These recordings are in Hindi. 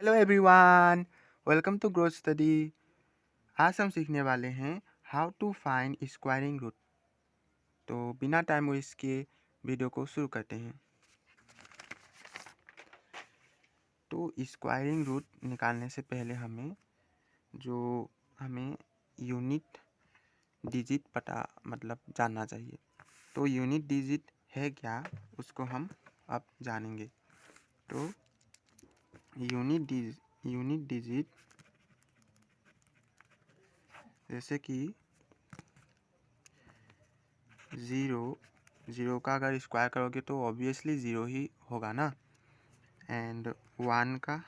Hello everyone, welcome to growth study. आज हम सीखने वाले हैं how to find squaring root. तो बिना टाइम वेस्ट किए वीडियो को शुरू करते हैं। तो स्क्वायरिंग रूट निकालने से पहले हमें यूनिट डिजिट पता जानना चाहिए। तो यूनिट डिजिट है क्या, उसको हम अब जानेंगे। तो यूनिट डिजिट जैसे कि ज़ीरो का अगर स्क्वायर करोगे तो ऑब्वियसली ज़ीरो ही होगा ना। एंड वन का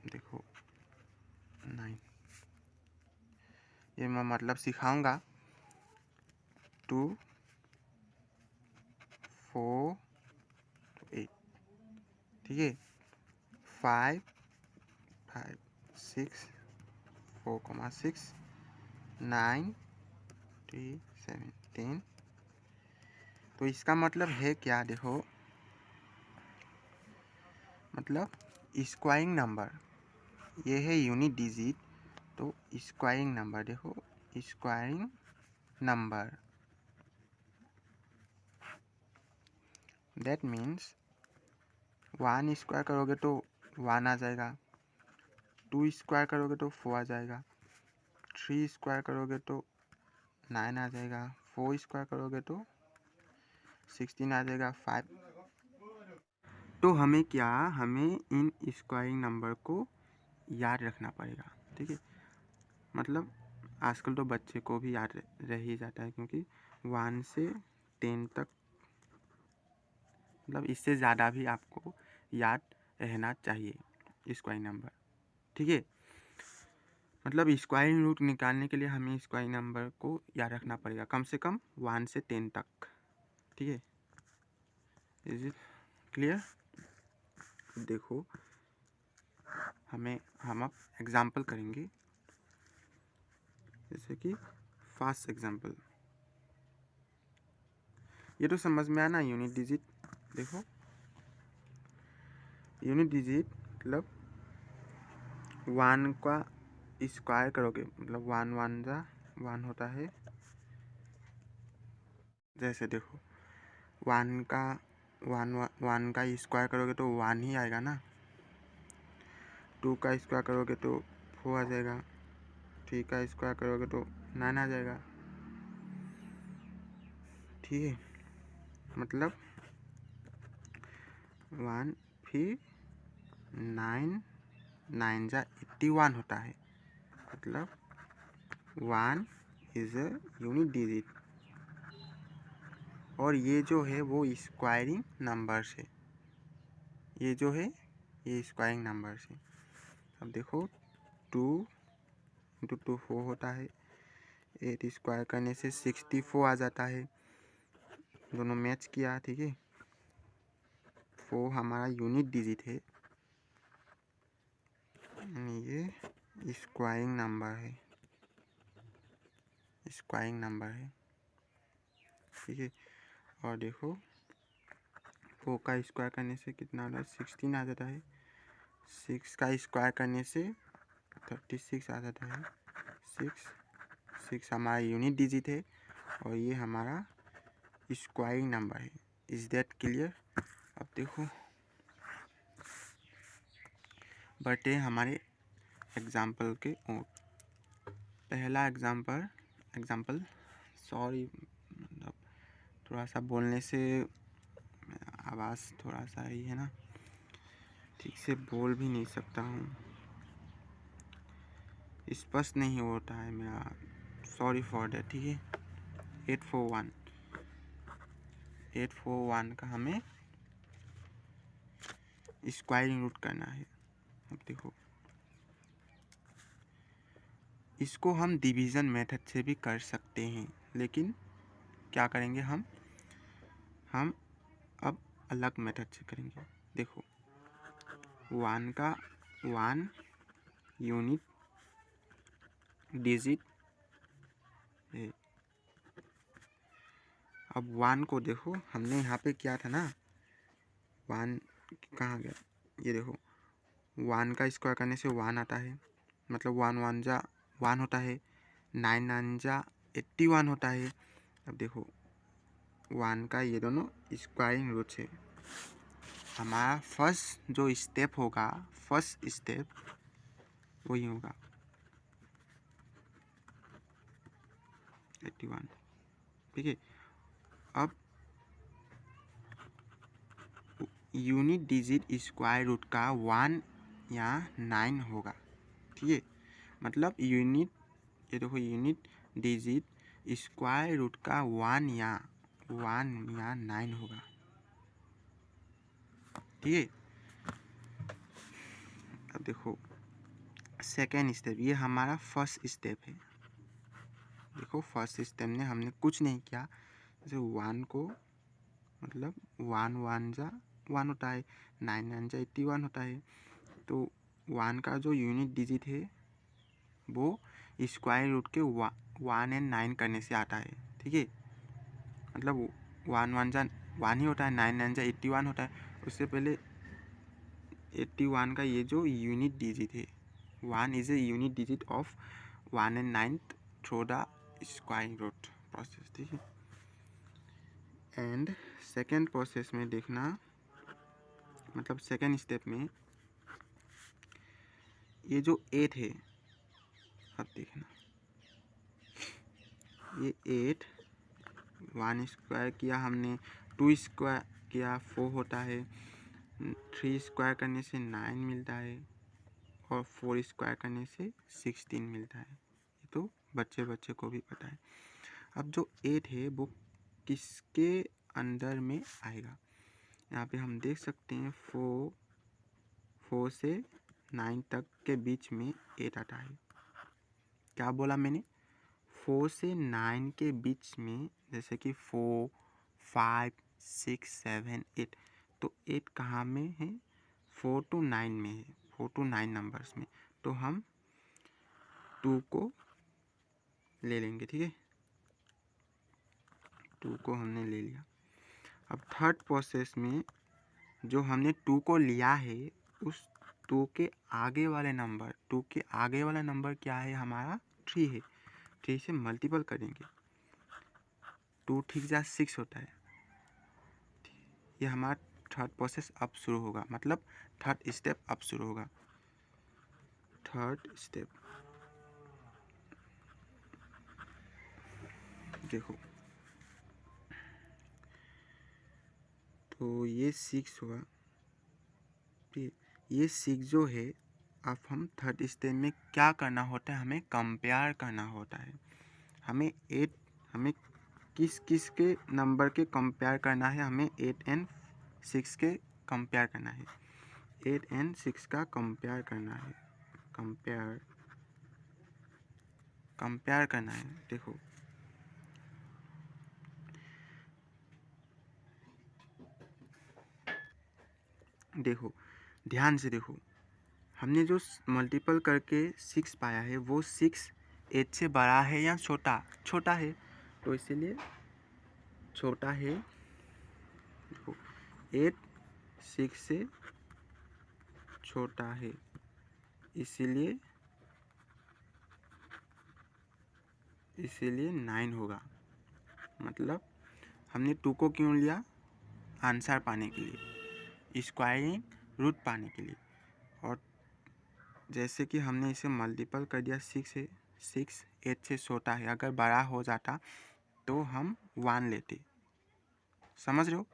देखो 9, ये मैं सिखाऊंगा। 2, 4, 8, ठीक है। 5, 6, 4, 9, 3, 17। तो इसका मतलब है क्या, देखो स्क्वायरिंग नंबर, ये है यूनिट डिजिट। तो स्क्वायरिंग नंबर देखो, squaring number that means 1 square करोगे तो 1 आ जाएगा, 2 स्क्वायर करोगे तो 4 आ जाएगा, 3 स्क्वायर करोगे तो 9 आ जाएगा, 4 स्क्वायर करोगे तो 16 आ जाएगा, 5। तो हमें इन स्क्वायरिंग नंबर को याद रखना पड़ेगा, ठीक है। आजकल तो बच्चे को भी याद रह ही जाता है, क्योंकि 1 से 10 तक इससे ज़्यादा भी आपको याद रहना चाहिए स्क्वायरिंग नंबर, ठीक है। स्क्वायरिंग रूट निकालने के लिए हमें स्क्वायरिंग नंबर को याद रखना पड़ेगा, कम से कम 1 से 10 तक, ठीक है। Is it clear? देखो हम अब एग्जाम्पल करेंगे, जैसे कि फर्स्ट एग्जाम्पल। ये तो समझ में आया ना यूनिट डिजिट। देखो यूनिट डिजिट 1 का स्क्वायर करोगे 1 1 जा 1 होता है। जैसे देखो 1 का स्क्वायर करोगे तो 1 ही आएगा ना। 2 का स्क्वायर करोगे तो 4 आ जाएगा, 3 का स्क्वायर करोगे तो 9 आ जाएगा, ठीक है। 1 फिर 9 9 जा 81 होता है। 1 इज अ यूनिट डिजिट, और ये जो है वो स्क्वायरिंग नंबर से, ये जो है ये स्क्वायरिंग नंबर से। अब देखो 2 इंटू 2 4 होता है, 8 स्क्वायर करने से 64 आ जाता है। दोनों मैच किया, ठीक है। 4 हमारा यूनिट डिजिट है, ये स्क्वायरिंग नंबर है, स्क्वायरिंग नंबर है, ठीक है। और देखो 4 का स्क्वायर करने से कितना आता है, 16 आ जाता है। 6 का स्क्वायर करने से 36 आ जाता है। 6 हमारा यूनिट डिजिट है, और ये हमारा स्क्वायरिंग नंबर है। Is that clear? अब देखो बढ़ते हैं हमारे एग्जाम्पल के ओर। पहला एग्जाम्पल सॉरी, थोड़ा सा बोलने से आवाज़ थोड़ा सा ही है ना, ठीक से बोल भी नहीं सकता हूँ, स्पष्ट नहीं होता है मेरा, सॉरी फॉर दैट, ठीक है। 841 का हमें स्क्वायरिंग रूट करना है। अब देखो इसको हम डिवीज़न मेथड से भी कर सकते हैं, लेकिन क्या करेंगे हम अब अलग मेथड से करेंगे। देखो 1 का 1 यूनिट डिजिट है। अब 1 को देखो हमने यहाँ पे किया था ना, 1 कहाँ गया, ये देखो 1 का स्क्वायर करने से 1 आता है, मतलब 1 1 जा 1 होता है, 9 9 जा 81 होता है। अब देखो 1 का ये दोनों स्क्वायरिंग रूट्स है। हमारा फर्स्ट जो स्टेप होगा, फर्स्ट स्टेप वही होगा 81, ठीक है। अब यूनिट डिजिट स्क्वायर रूट का 1 या 9 होगा, ठीक है। मतलब यूनिट, ये देखो यूनिट डिजिट स्क्वायर रूट का 1 या 9 होगा, ठीक है। अब देखो सेकेंड स्टेप, ये हमारा फर्स्ट स्टेप है। देखो फर्स्ट स्टेप में हमने कुछ नहीं किया, जैसे 1 को मतलब 1 1 जा 1 होता है, 9 9 जा 81 होता है। तो 1 का जो यूनिट डिजिट है वो स्क्वायर रूट के 1 एंड 9 करने से आता है, ठीक है। मतलब 1 1 जा 1 ही होता है, 9 9 जा 81 होता है। उससे पहले 81 का ये जो यूनिट डिजिट है, 1 is a unit digit of 1 and 9 through the squaring root process, ठीक है। एंड सेकेंड प्रोसेस में देखना, मतलब सेकेंड स्टेप में ये जो 8 है, अब देखना ये 8 1 स्क्वायर किया हमने, 2 स्क्वायर किया 4 होता है, 3 स्क्वायर करने से 9 मिलता है, और 4 स्क्वायर करने से 16 मिलता है। ये तो बच्चे को भी पता है। अब जो 8 है वो किसके अंदर में आएगा, यहाँ पे हम देख सकते हैं 4 से 9 तक के बीच में 8 आता है। क्या बोला मैंने, 4 से 9 के बीच में, जैसे कि 4 5 6 7 8, तो 8 कहाँ में है, 4 to 9 में है, 4 to 9 नंबर्स में। तो हम 2 को ले लेंगे, ठीक है। 2 को हमने ले लिया। अब थर्ड प्रोसेस में जो हमने 2 को लिया है, उस 2 के आगे वाले नंबर, 2 के आगे वाला नंबर क्या है, हमारा 3 है। 3 से मल्टीपल करेंगे, 2 ठीक जा 6 होता है। ये हमारा थर्ड प्रोसेस अब शुरू होगा, मतलब थर्ड स्टेप अब शुरू होगा। थर्ड स्टेप देखो, तो ये 6 हुआ, ये 6 जो है, अब हम थर्ड स्टेप में क्या करना होता है, हमें कंपेयर करना होता है। हमें किस किस के नंबर के कंपेयर करना है, हमें 8 एंड 6 के कंपेयर करना है। 8 एंड 6 का कंपेयर करना है, कंपेयर करना है। देखो ध्यान से देखो, हमने जो मल्टीपल करके 6 पाया है, वो 6 8 से बड़ा है या छोटा है, तो इसीलिए छोटा है। 8 6 से छोटा है, इसीलिए 9 होगा। मतलब हमने 2 को क्यों लिया, आंसर पाने के लिए, स्क्वायरिंग रूट पाने के लिए। और जैसे कि हमने इसे मल्टीपल कर दिया 6 से, 6 8 से छोटा है, अगर बड़ा हो जाता तो हम 1 लेते, समझ रहे हो,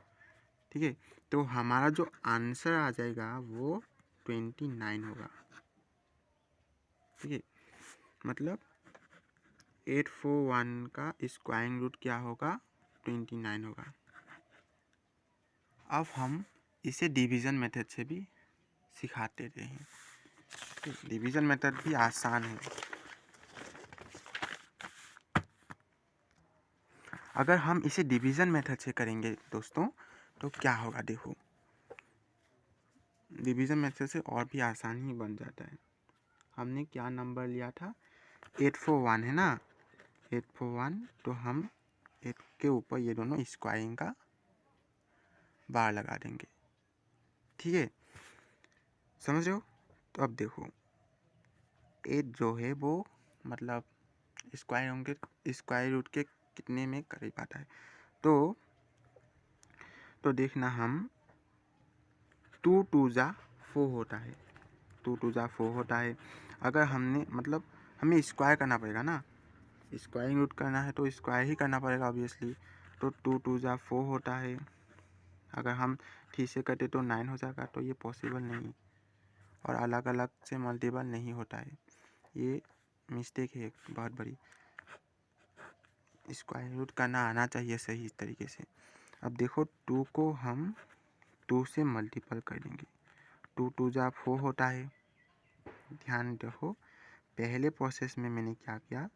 ठीक है। तो हमारा जो आंसर आ जाएगा वो 29 होगा, ठीक है। मतलब 841 का स्क्वायरिंग रूट क्या होगा, 29 होगा। अब हम इसे डिवीज़न मेथड से भी सिखाते रहे हैं। डिवीज़न मेथड भी आसान है। अगर हम इसे डिवीज़न मेथड से करेंगे दोस्तों, तो क्या होगा, देखो डिवीज़न मेथड से और भी आसान ही बन जाता है। हमने क्या नंबर लिया था, 841 है ना, 841, तो हम 8 के ऊपर ये दोनों स्क्वायरिंग का बार लगा देंगे, ठीक है, समझ रहे हो। तो अब देखो 8 जो है वो मतलब स्क्वायर रूट के कितने में करीब आता है। तो देखना हम 2 2 जा 4 होता है, 2 2 जा 4 होता है। अगर हमने मतलब हमें स्क्वायर करना पड़ेगा ना, स्क्वायरिंग रूट करना है तो स्क्वायर ही करना पड़ेगा ऑब्वियसली। तो 2 2 जा 4 होता है। अगर हम ठीक से करते तो 9 हो जाएगा, तो ये पॉसिबल नहीं और अलग अलग से मल्टीपल नहीं होता है, ये मिस्टेक है एक बहुत बड़ी। स्क्वायर रूट करना आना चाहिए सही तरीके से। अब देखो 2 को हम 2 से मल्टीपल कर देंगे, 2 2 जा 4 होता है। ध्यान रखो पहले प्रोसेस में मैंने क्या किया,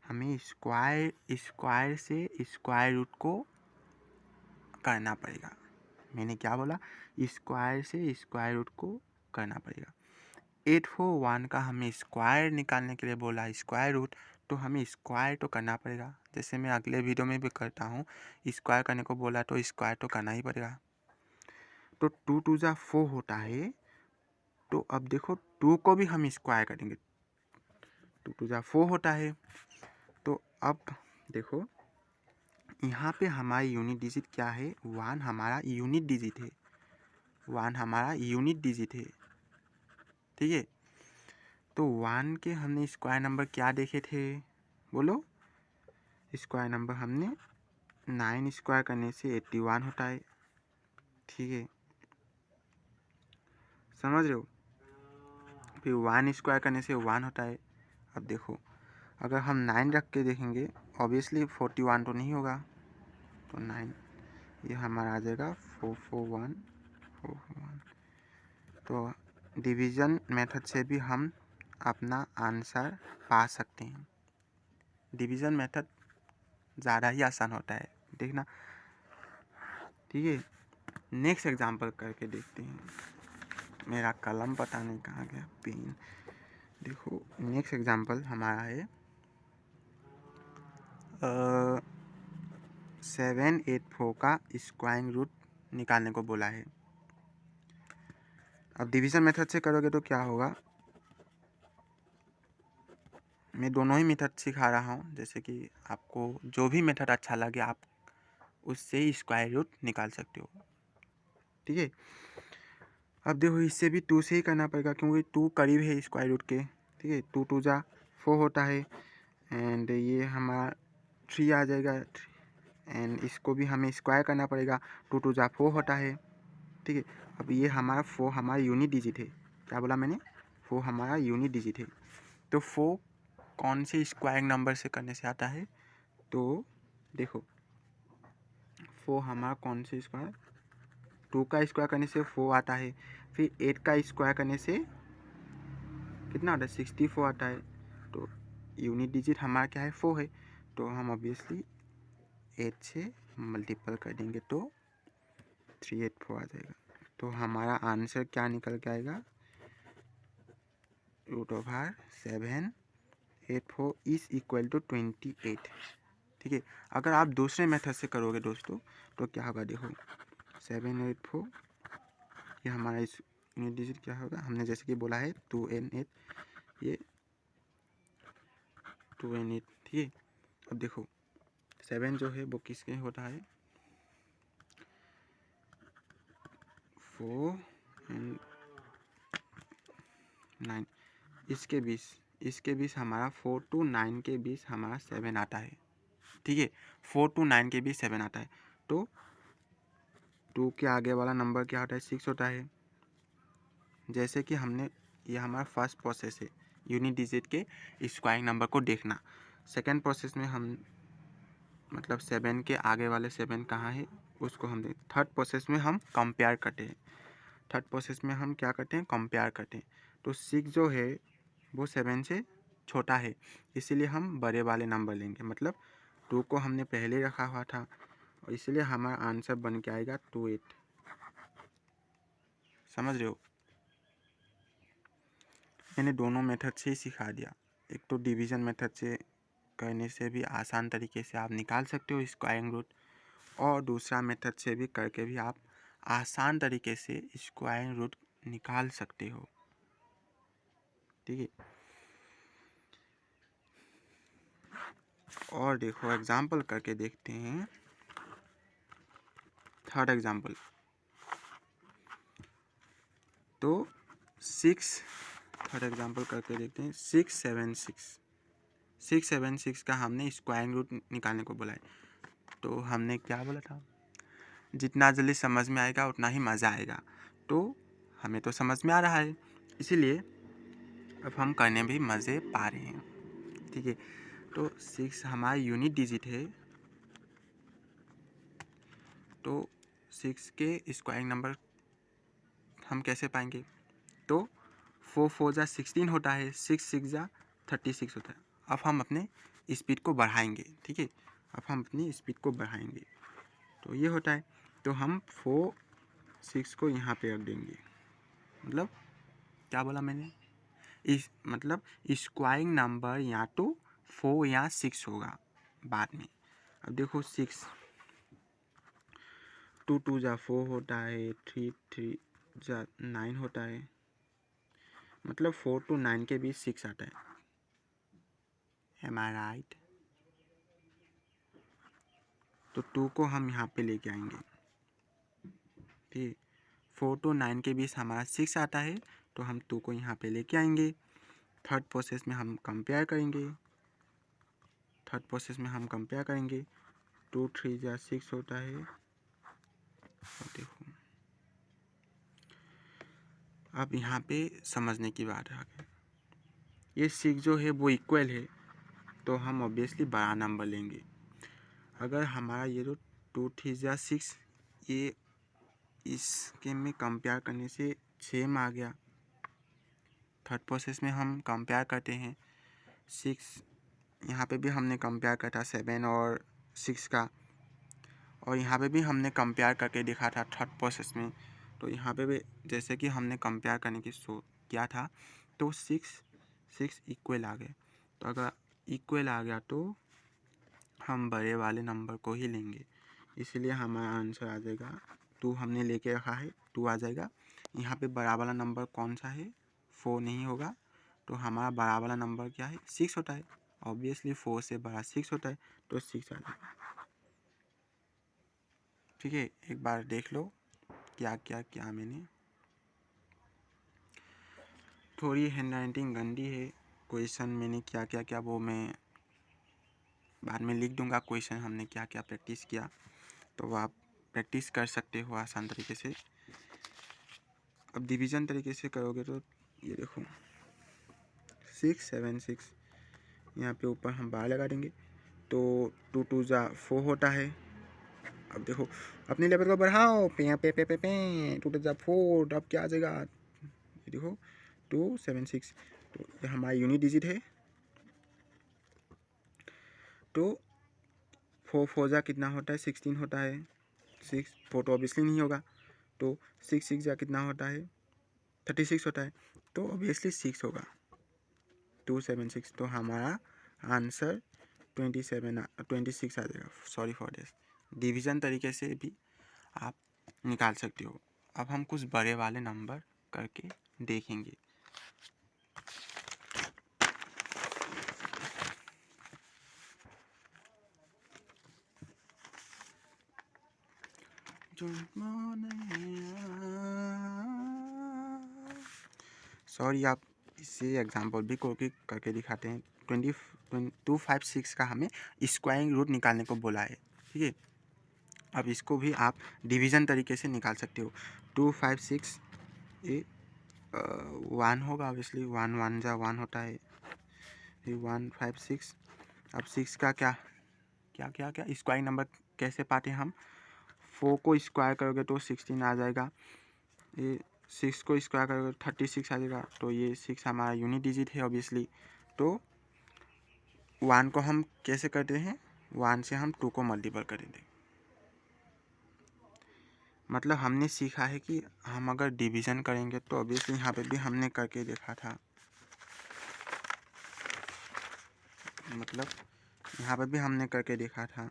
हमें स्क्वायर से स्क्वायर रूट को करना पड़ेगा। मैंने क्या बोला, स्क्वायर से स्क्वायर रूट को करना पड़ेगा। 841 का हमें स्क्वायर निकालने के लिए बोला स्क्वायर रूट, तो हमें स्क्वायर तो करना पड़ेगा। जैसे मैं अगले वीडियो में भी करता हूँ, स्क्वायर करने को बोला तो स्क्वायर तो करना ही पड़ेगा। तो 2 2 जा 4 होता है। तो अब देखो 2 को भी हम स्क्वायर करेंगे, 2 2 जा 4 होता है। तो अब देखो यहाँ पे हमारी यूनिट डिजिट क्या है, 1 हमारा यूनिट डिजिट है, 1 हमारा यूनिट डिजिट है, ठीक है। तो 1 के हमने स्क्वायर नंबर क्या देखे थे, बोलो। स्क्वायर नंबर हमने 9 स्क्वायर करने से 81 होता है, ठीक है, समझ रहे हो। फिर 1 स्क्वायर करने से 1 होता है। अब देखो अगर हम 9 रख के देखेंगे ऑब्वियसली 41 तो नहीं होगा, तो 9 ये हमारा आ जाएगा 441 441। तो डिवीज़न मेथड से भी हम अपना आंसर पा सकते हैं। डिवीज़न मेथड ज़्यादा ही आसान होता है, देखना, ठीक है। नेक्स्ट एग्जांपल करके देखते हैं। मेरा कलम पता नहीं कहाँ गया, पेन। देखो नेक्स्ट एग्जांपल हमारा है 784 का स्क्वायरिंग रूट निकालने को बोला है। अब डिवीज़न मेथड से करोगे तो क्या होगा, मैं दोनों ही मेथड सिखा रहा हूँ, जैसे कि आपको जो भी मेथड अच्छा लगे आप उससे ही स्क्वायर रूट निकाल सकते हो, ठीक है। अब देखो इससे भी 2 से ही करना पड़ेगा क्योंकि 2 करीब है स्क्वायर रूट के, ठीक है। 2 2 जा 4 होता है एंड ये हमारा 3 आ जाएगा एंड इसको भी हमें स्क्वायर करना पड़ेगा, 2 2 जा 4 होता है, ठीक है। अब ये हमारा 4 हमारा यूनिट डिजिट है, क्या बोला मैंने, 4 हमारा यूनिट डिजिट है। तो 4 कौन से स्क्वायर नंबर से करने से आता है, तो देखो 4 हमारा कौन से स्क्वायर, 2 का स्क्वायर करने से 4 आता है, फिर 8 का स्क्वायर करने से कितना आता है 64 आता है। तो यूनिट डिजिट हमारा क्या है 4 है, तो हम ऑब्वियसली 8 से मल्टीपल कर देंगे तो 384 आ जाएगा। तो हमारा आंसर क्या निकल के आएगा, √784 इज इक्वल टू 28, ठीक है। अगर आप दूसरे मेथड से करोगे दोस्तों तो क्या होगा, देखो 784 ये हमारा इस यूनिट डिजिट क्या होगा, हमने जैसे कि बोला है 2n8, ये 2n8, ठीक है। अब देखो 7 जो है वो किसके होता है, 4 एंड 9, इसके बीच हमारा 4 to 9 के बीच हमारा 7 आता है, ठीक है। 4 to 9 के बीच 7 आता है, तो 2 के आगे वाला नंबर क्या होता है 6 होता है। जैसे कि हमने ये हमारा फर्स्ट प्रोसेस है यूनिट डिजिट के स्क्वायरिंग नंबर को देखना। सेकेंड प्रोसेस में हम मतलब 7 के आगे वाले 7 कहाँ है उसको हम देख। थर्ड प्रोसेस में हम कंपेयर करते हैं, थर्ड प्रोसेस में हम क्या करते हैं, कंपेयर करते हैं। तो 6 जो है वो 7 से छोटा है, इसीलिए हम बड़े वाले नंबर लेंगे, मतलब 2 को हमने पहले रखा हुआ था और इसलिए हमारा आंसर बन के आएगा 28, समझ रहे हो। मैंने दोनों मेथड से ही सिखा दिया, एक तो डिवीज़न मेथड से करने से भी आसान तरीके से आप निकाल सकते हो स्क्वायरिंग रूट, और दूसरा मेथड से भी करके भी आप आसान तरीके से स्क्वायर रूट निकाल सकते हो। ठीक है, और देखो एग्जाम्पल करके देखते हैं। थर्ड एग्जाम्पल, तो थर्ड एग्जाम्पल करके देखते हैं। 676 का हमने स्क्वायर रूट निकालने को बोला है। तो हमने क्या बोला था, जितना जल्दी समझ में आएगा उतना ही मज़ा आएगा। तो हमें तो समझ में आ रहा है, इसीलिए अब हम करने भी मज़े पा रहे हैं। ठीक है, तो 6 हमारा यूनिट डिजिट है। तो 6 के स्क्वायर नंबर हम कैसे पाएंगे, तो 4 जा 16 होता है, 6 जा 36 होता है। अब हम अपने स्पीड को बढ़ाएंगे। ठीक है, अब हम अपनी स्पीड को बढ़ाएंगे, तो ये होता है। तो हम 6 को यहाँ पे रख देंगे। मतलब क्या बोला मैंने, इस मतलब स्क्वायरिंग नंबर या तो 4 या 6 होगा बाद में। अब देखो 6 2 जा 4 होता है, 3 जा 9 होता है, मतलब 4 to 9 के बीच 6 आता है। Am I right? तो 2 को हम यहाँ पे लेके आएंगे। ठीक, 4 to 9 के बीच हमारा 6 आता है, तो हम 2 को यहाँ पे लेके आएंगे। थर्ड प्रोसेस में हम कंपेयर करेंगे। 2 3 जा 6 होता है। और देखो अब यहाँ पे समझने की बात है, ये 6 जो है वो इक्वल है, तो हम ऑब्वियसली बड़ा नंबर लेंगे। अगर हमारा ये जो 2 3 जा 6, ये इसके में कंपेयर करने से 6 में आ गया। थर्ड प्रोसेस में हम कंपेयर करते हैं 6, यहाँ पे भी हमने कंपेयर करता 7 और 6 का, और यहाँ पे भी हमने कंपेयर करके देखा था थर्ड प्रोसेस में। तो यहाँ पे भी जैसे कि हमने कंपेयर करने की किया था, तो 6 इक्वल आ गए। तो अगर इक्वल आ गया तो हम बड़े वाले नंबर को ही लेंगे, इसलिए हमारा आंसर आ जाएगा 2। हमने लेके रखा है 2 आ जाएगा। यहाँ पे बड़ा वाला नंबर कौन सा है, 4 नहीं होगा, तो हमारा बड़ा वाला नंबर क्या है, 6 होता है। ऑब्वियसली 4 से बड़ा 6 होता है, तो 6 आ जाएगा। ठीक है, एक बार देख लो क्या क्या क्या मैंने। थोड़ी हैंडराइटिंग गंदी है, क्वेश्चन मैंने क्या क्या क्या वो मैं बाद में लिख दूंगा। क्वेश्चन हमने क्या क्या प्रैक्टिस किया, तो आप प्रैक्टिस कर सकते हो आसान तरीके से। अब डिवीज़न तरीके से करोगे तो ये देखो 6 7 6, यहाँ पे ऊपर हम बार लगा देंगे, तो 2 2 जा 4 होता है। अब देखो अपने लेवल को बढ़ाओ, पे पे पे पे पे 2 2 जा 4, अब क्या आ जाएगा, ये देखो 2 7 6, तो ये हमारा यूनिट डिजिट है। तो 4 4 जा कितना होता है, 16 होता है। 6 4 तो ऑब्वियसली नहीं होगा, तो 6 6 जा कितना होता है, 36 होता है, तो ऑब्वियसली 6 होगा। 276, तो हमारा आंसर 26 आ जाएगा। Sorry for this. डिवीज़न तरीके से भी आप निकाल सकते हो। अब हम कुछ बड़े वाले नंबर करके देखेंगे। सॉरी, आप इससे एग्जाम्पल भी करके दिखाते हैं। 256 का हमें स्क्वायरिंग रूट निकालने को बोला है। ठीक है, अब इसको भी आप डिवीज़न तरीके से निकाल सकते हो। 256 ये 1 होगा, ऑब्वियसली 1 1 जा 1 होता है, फिर 156। अब 6 का क्या क्या क्या क्या स्क्वायरिंग नंबर कैसे पाते हैं हम, 4 को स्क्वायर करोगे तो 16 आ जाएगा, ये 6 को स्क्वायर करोगे 36 आ जाएगा, तो ये 6 हमारा यूनिट डिजिट है ऑब्वियसली। तो 1 को हम कैसे करते हैं, 1 से हम 2 को मल्टीपल करेंगे। मतलब हमने सीखा है कि हम अगर डिवीज़न करेंगे तो ऑब्वियसली यहाँ पे भी हमने करके देखा था, मतलब यहाँ पे भी हमने करके देखा था।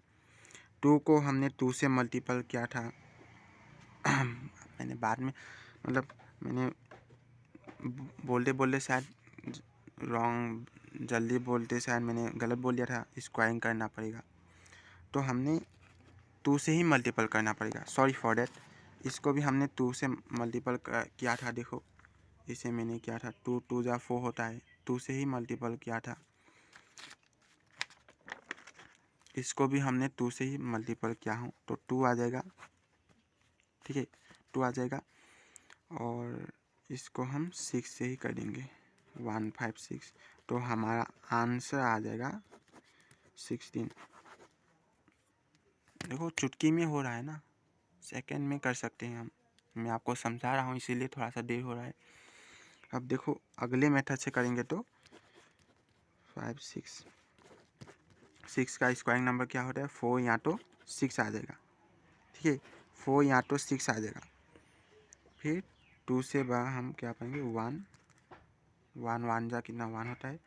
2 को हमने 2 से मल्टीपल किया था, मैंने बाद में मतलब मैंने बोलते बोलते शायद जल्दी बोलते शायद मैंने गलत बोल दिया था। स्क्वायरिंग करना पड़ेगा तो हमने 2 से ही मल्टीपल करना पड़ेगा, सॉरी फॉर डैट। इसको भी हमने 2 से मल्टीपल किया था। देखो इसे मैंने किया था 2 2 जा 4 होता है, 2 से ही मल्टीपल किया था। इसको भी हमने 2 से ही मल्टीपल किया हूँ तो 2 आ जाएगा, ठीक है 2 आ जाएगा। और इसको हम 6 से ही कर देंगे 156, तो हमारा आंसर आ जाएगा 16। देखो चुटकी में हो रहा है ना, सेकंड में कर सकते हैं हम। मैं आपको समझा रहा हूँ इसीलिए थोड़ा सा देर हो रहा है। अब देखो अगले मेथड से करेंगे तो 5 6 का स्क्वायरिंग नंबर क्या होता है 4 या तो 6 आ जाएगा, ठीक है 4 या तो 6 आ जाएगा। फिर 2 से बाहर हम क्या पाएंगे 1 1 1 जा कितना 1 होता है,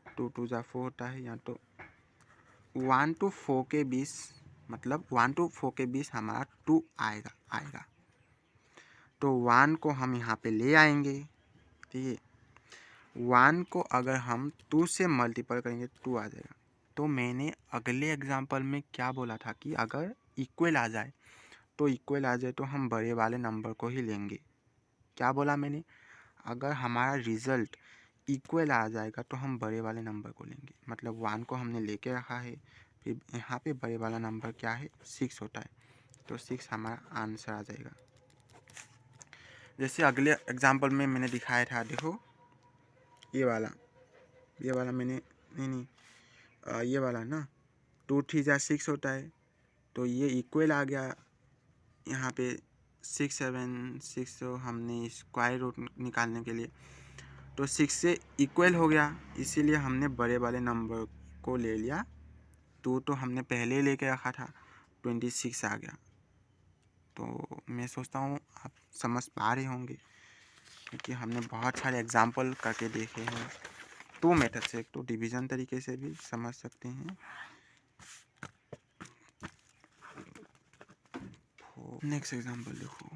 2 2 जा 4 होता है, या तो 1 to 4 के बीच, मतलब 1 to 4 के बीच हमारा 2 आएगा। तो 1 को हम यहाँ पे ले आएंगे, ठीक है 1 को अगर हम 2 से मल्टीपल करेंगे 2 आ जाएगा। तो मैंने अगले एग्जांपल में क्या बोला था कि अगर इक्वल आ जाए तो हम बड़े वाले नंबर को ही लेंगे। क्या बोला मैंने, अगर हमारा रिजल्ट इक्वल आ जाएगा तो हम बड़े वाले नंबर को लेंगे। मतलब 1 को हमने लेके रखा है, फिर यहाँ पे बड़े वाला नंबर क्या है 6 होता है, तो 6 हमारा आंसर आ जाएगा। जैसे अगले एग्जांपल में मैंने दिखाया था, देखो ये वाला मैंने नहीं ये वाला ना 2 3 जा 6 होता है, तो ये इक्वल आ गया यहाँ पे 6 7 6, तो हमने स्क्वायर रूट निकालने के लिए तो 6 से इक्वल हो गया, इसीलिए हमने बड़े वाले नंबर को ले लिया। तो हमने पहले ही लेके रखा था, 26 आ गया। तो मैं सोचता हूँ आप समझ पा रहे होंगे क्योंकि हमने बहुत सारे एग्जाम्पल करके देखे हैं। 2 मेथड से, एक तो डिवीज़न तरीके से भी समझ सकते हैं। नेक्स्ट एग्जाम्पल देखो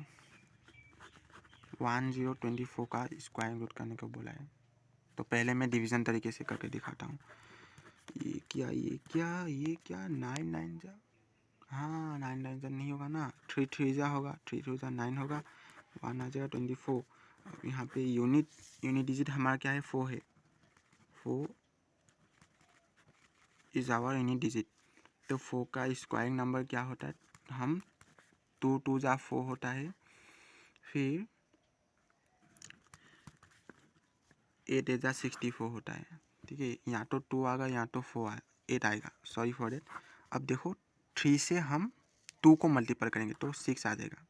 1024 का स्क्वायर रूट करने को बोला है, तो पहले मैं डिवीज़न तरीके से करके दिखाता हूँ। ये क्या 9 9 जा, हाँ 9 9 जा नहीं होगा ना, 3 3 जा होगा, 3 3 जा 9 होगा, 1 आ जाएगा 24। अब यहाँ पे यूनिट डिजिट हमारा क्या है 4 है, 4 इज आवर यूनिट डिजिट। तो 4 का स्क्वायरिंग नंबर क्या होता है, हम 2 2 जा 4 होता है, फिर 8 8 जा 64 होता है, ठीक है या तो 2 आएगा या तो 8 आएगा, सॉरी फॉर इट। अब देखो 3 से हम 2 को मल्टीपल करेंगे तो 6 आ जाएगा।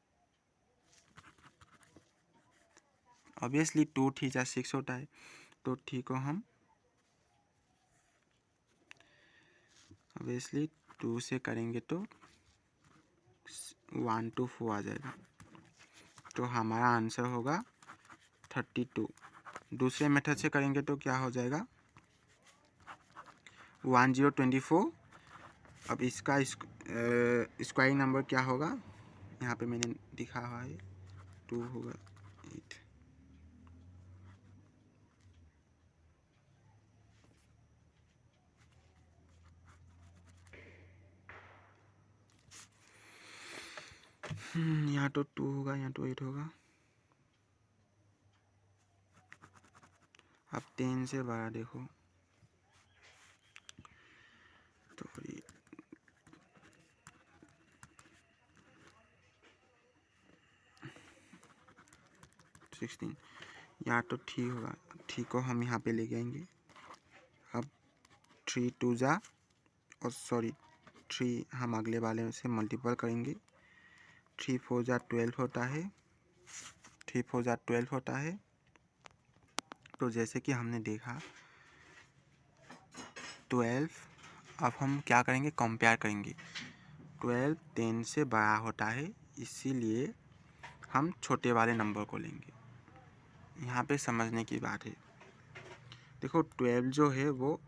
ऑब्वियसली 2 3 जा 6 होता है, तो 3 को हम ऑब्वियसली 2 से करेंगे तो 1 2 4 आ जाएगा, तो हमारा आंसर होगा 32। दूसरे मेथड से करेंगे तो क्या हो जाएगा 1024। अब इसका स्क्वायरिंग नंबर क्या होगा, यहाँ पे मैंने लिखा हुआ है 2 होगा 8। यहाँ तो 2 होगा, यहाँ तो 8 होगा। अब 10 से बड़ा देखो तो 16, यहाँ तो ठीक होगा, ठीक को हम यहाँ पे ले जाएंगे। अब 3 2 जा और सॉरी 3 हम अगले वाले से मल्टीपल करेंगे, 3 4 जा 12 होता है, 3 4 जा 12 होता है। तो जैसे कि हमने देखा 12, अब हम क्या करेंगे कंपेयर करेंगे, 12 10 से बड़ा होता है, इसीलिए हम छोटे वाले नंबर को लेंगे। यहाँ पे समझने की बात है, देखो 12 जो है वो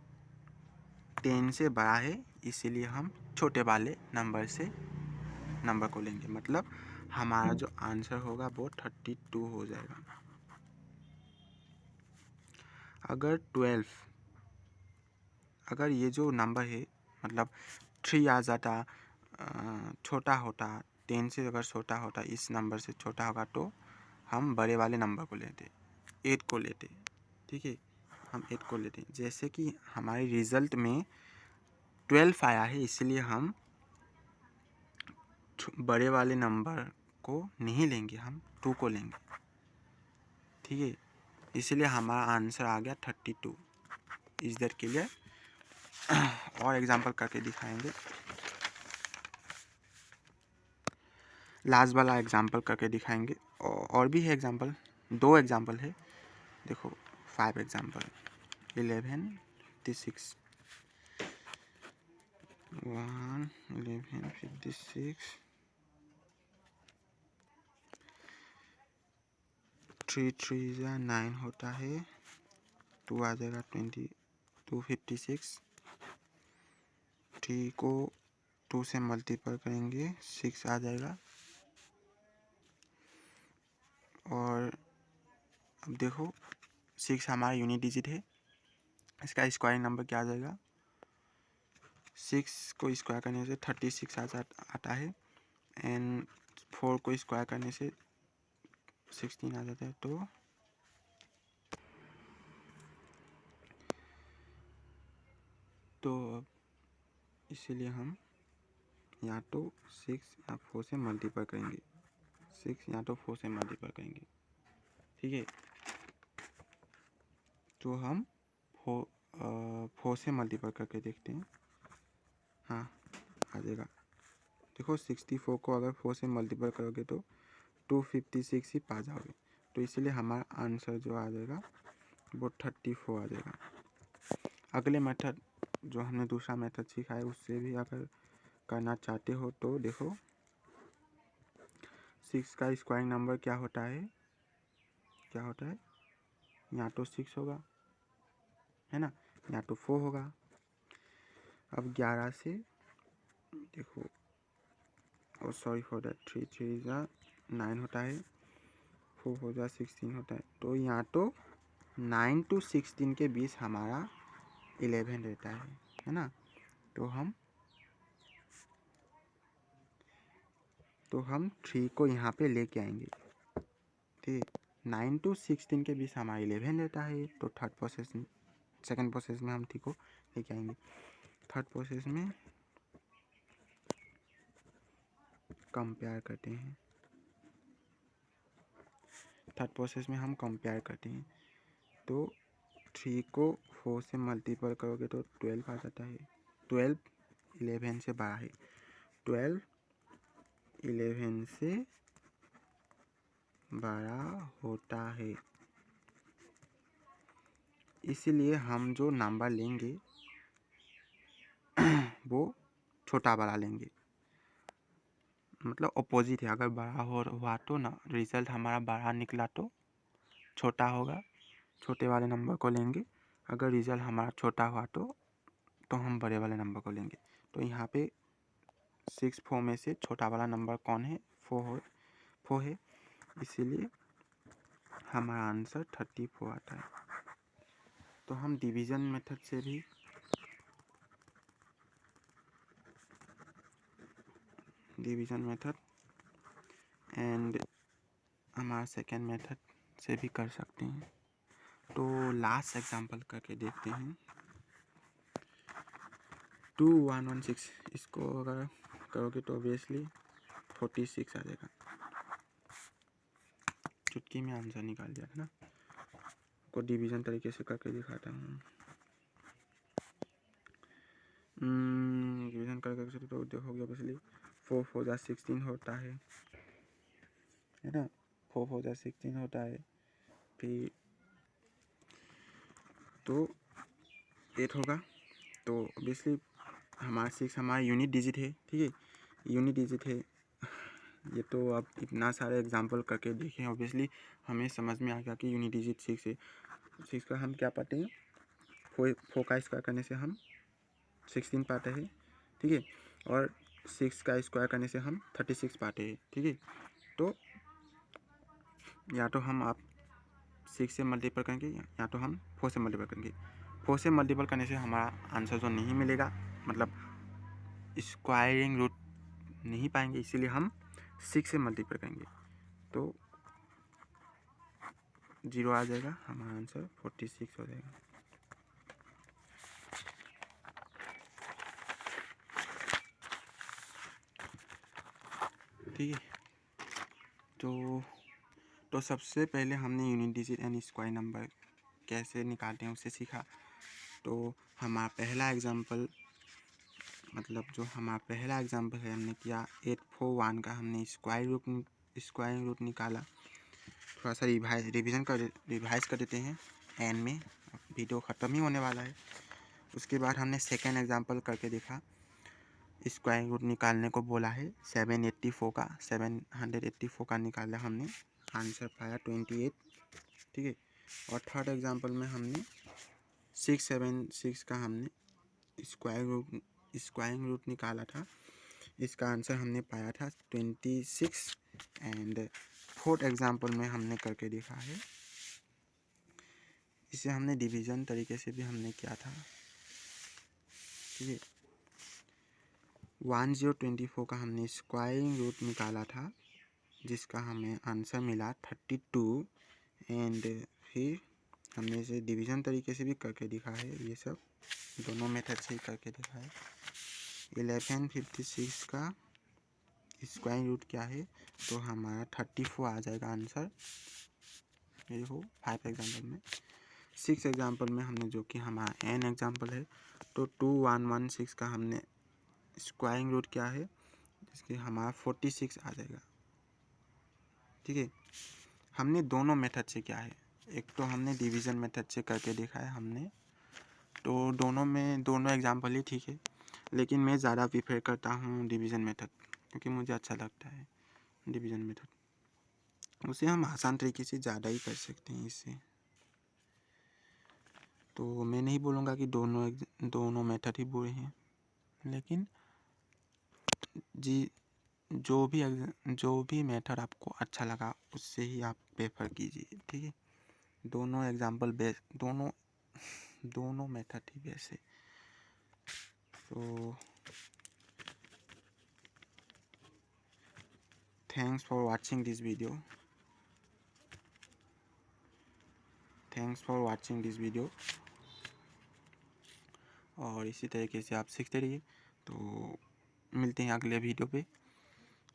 10 से बड़ा है, इसीलिए हम छोटे वाले नंबर को लेंगे। मतलब हमारा जो आंसर होगा वो 32 हो जाएगा। अगर 12, अगर ये जो नंबर है मतलब 3 आ जाता, छोटा होता, 10 से अगर छोटा होता, इस नंबर से छोटा होगा तो हम बड़े वाले नंबर को लेते, 8 को लेते। ठीक है, हम 8 को लेते। जैसे कि हमारे रिज़ल्ट में 12 आया है, इसलिए हम बड़े वाले नंबर को नहीं लेंगे, हम 2 को लेंगे। ठीक है, इसलिए हमारा आंसर आ गया 32। Is that clear? और एग्जांपल करके दिखाएंगे। लास्ट वाला एग्जांपल करके दिखाएंगे। और भी है एग्जांपल, 2 एग्जांपल है। देखो 5 एग्जांपल। 11 56 1 11 56 3 3 9 होता है, 2 आ जाएगा 22 56। 3 को 2 से मल्टीप्लाई करेंगे 6 आ जाएगा। और अब देखो 6 हमारा यूनिट डिजिट है, इसका स्क्वायर नंबर क्या आ जाएगा? 6 को स्क्वायर करने से 36 आता है, एंड 4 को स्क्वायर करने से 16 आ जाता है। तो अब इसीलिए हम या तो 6 या 4 से मल्टीप्लाई करेंगे, 6 या तो 4 से मल्टीप्लाई करेंगे। ठीक है, तो हम 4 से मल्टीप्लाई करके देखते हैं। हाँ, आ जाएगा। देखो 64 को अगर 4 से मल्टीप्लाई करोगे तो 256 ही पा जाओगे। तो इसलिए हमारा आंसर जो आ जाएगा वो 34 आ जाएगा। अगले मेथड जो हमने दूसरा मेथड सीखा है उससे भी अगर करना चाहते हो तो देखो 6 का स्क्वायरिंग नंबर क्या होता है, या तो 6 होगा, है ना, या तो 4 होगा। अब 11 से देखो, और सॉरी फॉर दैट, 3 3 9 होता है, 4 हो जा 16 होता है। तो यहाँ तो 9 to 16 के बीच हमारा 11 रहता है ना। तो हम 3 को यहाँ पे लेके आएंगे। ठीक, 9 to 16 के बीच हमारा 11 रहता है। तो सेकंड प्रोसेस में हम 3 को लेके आएंगे। थर्ड प्रोसेस में कंपेयर करते हैं। हम कंपेयर करते हैं। तो 3 को 4 से मल्टीप्लाई करोगे तो 12 आ जाता है। 12 11 से बड़ा है, 12 11 से बड़ा होता है। इसलिए हम जो नंबर लेंगे वो छोटा वाला लेंगे, मतलब अपोजिट है। अगर बड़ा हुआ तो ना रिजल्ट हमारा बड़ा निकला तो छोटा होगा, छोटे वाले नंबर को लेंगे। अगर रिजल्ट हमारा छोटा हुआ तो हम बड़े वाले नंबर को लेंगे। तो यहाँ पे 6 4 में से छोटा वाला नंबर कौन है? 4 है, इसीलिए हमारा आंसर 34 आता है। तो हम डिवीज़न मेथड से भी एंड हमारा सेकेंड मेथड से भी कर सकते हैं। तो लास्ट एग्जांपल करके देखते हैं। 2116 इसको अगर करोगे तो ऑब्वियसली 46 आ जाएगा। चुटकी में आंसर निकाल दिया है ना। को डिवीज़न तरीके से करके दिखाता हूँ। डिवीज़न करके तो देखोगे ऑब्वियसली 4 4 जा 16 होता है ना। 4 4 जा 16 होता है। फिर तो 8 होगा। तो ऑब्वियसली हमारा 6 हमारा यूनिट डिजिट है। ठीक है, यूनिट डिजिट है। ये तो अब इतना सारे एग्जांपल करके देखें, ऑब्वियसली हमें समझ में आ गया कि यूनिट डिजिट 6 है। 6 का हम क्या पाते हैं? 4 का स्क्वायर करने से हम 16 पाते हैं। ठीक है, और 6 का स्क्वायर करने से हम 36 पाते हैं। ठीक है, तो या तो हम आप 6 से मल्टीपल करेंगे या तो हम 4 से मल्टीपल करेंगे। 4 से मल्टीपल करने से हमारा आंसर जो नहीं मिलेगा, मतलब स्क्वायरिंग रूट नहीं पाएंगे, इसीलिए हम 6 से मल्टीपल करेंगे तो 0 आ जाएगा, हमारा आंसर 46 हो जाएगा। ठीक है, तो सबसे पहले हमने unit digit and square number कैसे निकालते हैं उसे सीखा। तो हमारा पहला एग्जांपल, मतलब जो हमारा पहला एग्जांपल है, हमने किया 841 का हमने स्क्वायर रूट निकाला। थोड़ा सा रिवाइज कर देते हैं एंड में, वीडियो ख़त्म ही होने वाला है। उसके बाद हमने सेकेंड एग्जांपल करके देखा, स्क्वायर रूट निकालने को बोला है 784 का निकाला हमने, आंसर पाया 28। ठीक है, और थर्ड एग्जांपल में हमने 676 का हमने स्क्वायर रूट निकाला था, इसका आंसर हमने पाया था 26। एंड फोर्थ एग्जांपल में हमने करके देखा है, इसे हमने डिवीज़न तरीके से भी हमने किया था। ठीक है, 1024 का हमने स्क्वायरिंग रूट निकाला था, जिसका हमें आंसर मिला 32। एंड फिर हमने इसे डिवीज़न तरीके से भी करके दिखा है, ये सब दोनों मेथड से ही करके दिखा है। 1156 का स्क्वायर रूट क्या है, तो हमारा 34 आ जाएगा आंसर। ये हो 5 एग्जाम्पल में। 6 एग्जाम्पल में हमने जो कि हमारा n एग्जाम्पल है, तो 2116 का हमने स्क्वायरिंग रूट क्या है, जिसके हमारा 46 आ जाएगा। ठीक है, हमने दोनों मेथड से क्या है, एक तो हमने डिवीज़न मेथड से करके देखा है हमने, तो दोनों एग्जाम्पल ही ठीक है, लेकिन मैं ज़्यादा प्रीफर करता हूँ डिवीज़न मेथड, क्योंकि मुझे अच्छा लगता है डिवीज़न मेथड। उसे हम आसान तरीके से ज़्यादा ही कर सकते हैं इससे। तो मैं नहीं बोलूँगा कि दोनों मेथड ही बुरे हैं, लेकिन जो भी मेथड आपको अच्छा लगा उससे ही आप प्रेफर कीजिए। ठीक है, दोनों एग्जाम्पल बेस्ट, दोनों मेथड ही बेस्ट है। तो thanks for watching this video. और इसी तरीके से आप सीखते रहिए। तो मिलते हैं अगले वीडियो पे।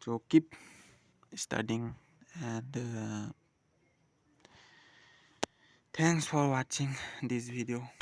So keep studying and thanks for watching this video.